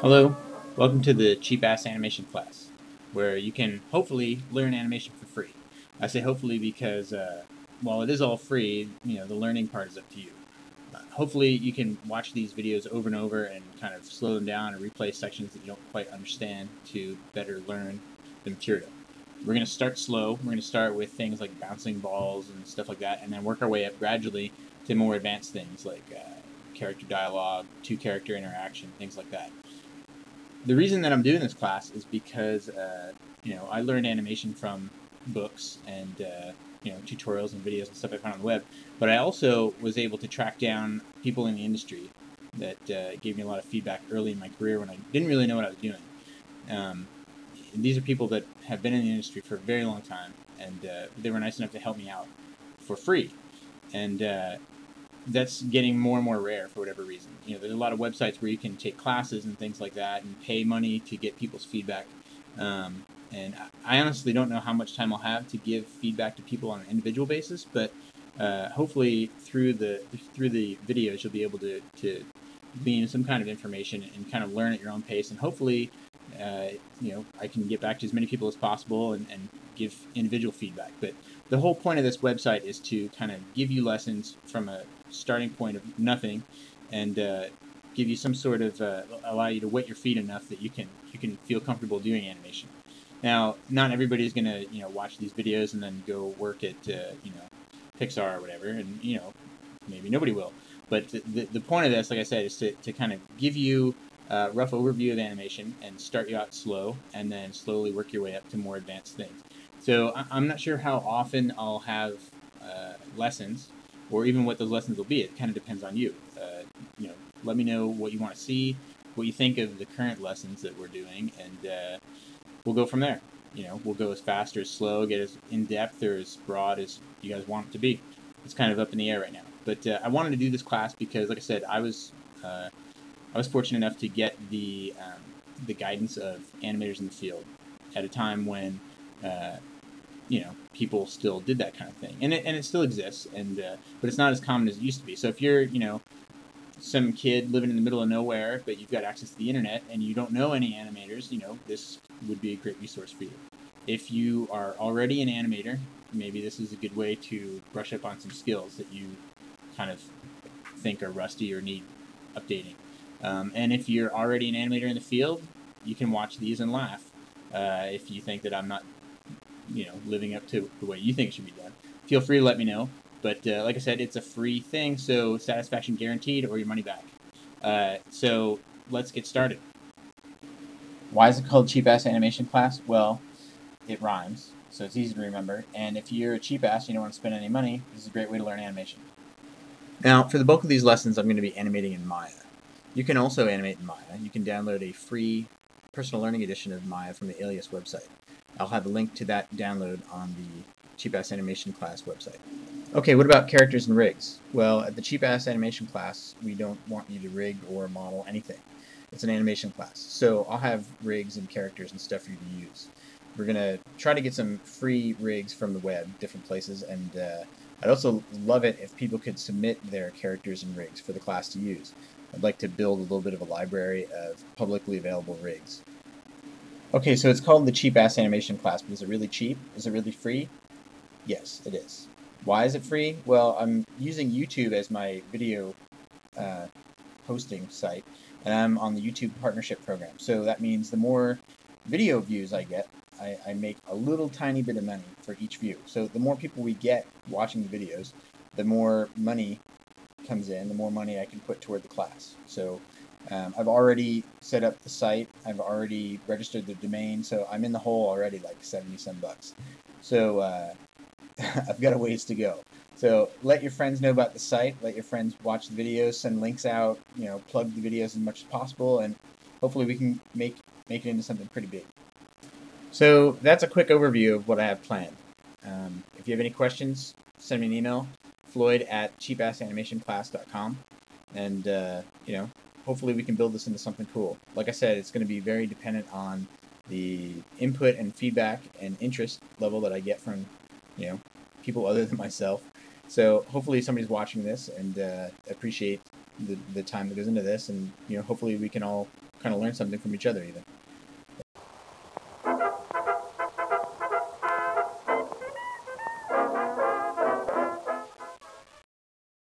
Hello, welcome to the Cheap Ass Animation class, where you can hopefully learn animation for free. I say hopefully because while it is all free, the learning part is up to you. Hopefully you can watch these videos over and over and kind of slow them down and replay sections that you don't quite understand to better learn the material. We're going to start slow. We're going to start with things like bouncing balls and stuff like that, and then work our way up gradually to more advanced things like character dialogue, two-character interaction, things like that. The reason that I'm doing this class is because I learned animation from books and tutorials and videos and stuff I found on the web, but I also was able to track down people in the industry that gave me a lot of feedback early in my career when I didn't really know what I was doing. And these are people that have been in the industry for a very long time, and they were nice enough to help me out for free. And that's getting more and more rare for whatever reason. There's a lot of websites where you can take classes and things like that and pay money to get people's feedback. And I honestly don't know how much time I'll have to give feedback to people on an individual basis, but hopefully through the videos you'll be able to glean some kind of information and kind of learn at your own pace, and hopefully I can get back to as many people as possible and give individual feedback. But the whole point of this website is to kind of give you lessons from a starting point of nothing, and give you some sort of allow you to wet your feet enough that you can feel comfortable doing animation. Now, not everybody's gonna watch these videos and then go work at Pixar or whatever, and maybe nobody will. But the point of this, like I said, is to kind of give you a rough overview of animation and start you out slow, and then slowly work your way up to more advanced things. So I'm not sure how often I'll have lessons, or even what those lessons will be. It kind of depends on you. Let me know what you want to see, what you think of the current lessons that we're doing, and we'll go from there. We'll go as fast or as slow, get as in-depth or as broad as you guys want it to be. It's kind of up in the air right now. But I wanted to do this class because, like I said, I was fortunate enough to get the guidance of animators in the field at a time when people still did that kind of thing, and it still exists, but it's not as common as it used to be. So if you're some kid living in the middle of nowhere, but you've got access to the internet and you don't know any animators, this would be a great resource for you. If you are already an animator, maybe this is a good way to brush up on some skills that you kind of think are rusty or need updating. And if you're already an animator in the field, you can watch these and laugh if you think that I'm not living up to the way you think it should be done. Feel free to let me know. But like I said, it's a free thing, so satisfaction guaranteed or your money back. So let's get started. Why is it called Cheap Ass Animation Class? Well, it rhymes, so it's easy to remember. And if you're a cheap ass and you don't want to spend any money, this is a great way to learn animation. Now, for the bulk of these lessons, I'm going to be animating in Maya. You can also animate in Maya. You can download a free personal learning edition of Maya from the Alias website. I'll have a link to that download on the Cheap Ass Animation Class website. Okay, what about characters and rigs? Well, at the Cheap Ass Animation Class, we don't want you to rig or model anything. It's an animation class, so I'll have rigs and characters and stuff for you to use. We're going to try to get some free rigs from the web, different places, and I'd also love it if people could submit their characters and rigs for the class to use. I'd like to build a little bit of a library of publicly available rigs. Okay, so it's called the Cheap Ass Animation Class, but is it really cheap? Is it really free? Yes, it is. Why is it free? Well, I'm using YouTube as my video hosting site, and I'm on the YouTube Partnership Program. So that means the more video views I get, I make a little tiny bit of money for each view. So the more people we get watching the videos, the more money comes in, the more money I can put toward the class. So I've already set up the site, I've already registered the domain, so I'm in the hole already, like 70-some bucks. So I've got a ways to go. So let your friends know about the site, let your friends watch the videos, send links out, plug the videos as much as possible, and hopefully we can make it into something pretty big. So that's a quick overview of what I have planned. If you have any questions, send me an email, floyd@cheapassanimationclass.com, and hopefully we can build this into something cool. Like I said, it's going to be very dependent on the input and feedback and interest level that I get from people other than myself. So hopefully somebody's watching this and appreciate the time that goes into this, and hopefully we can all kind of learn something from each other even.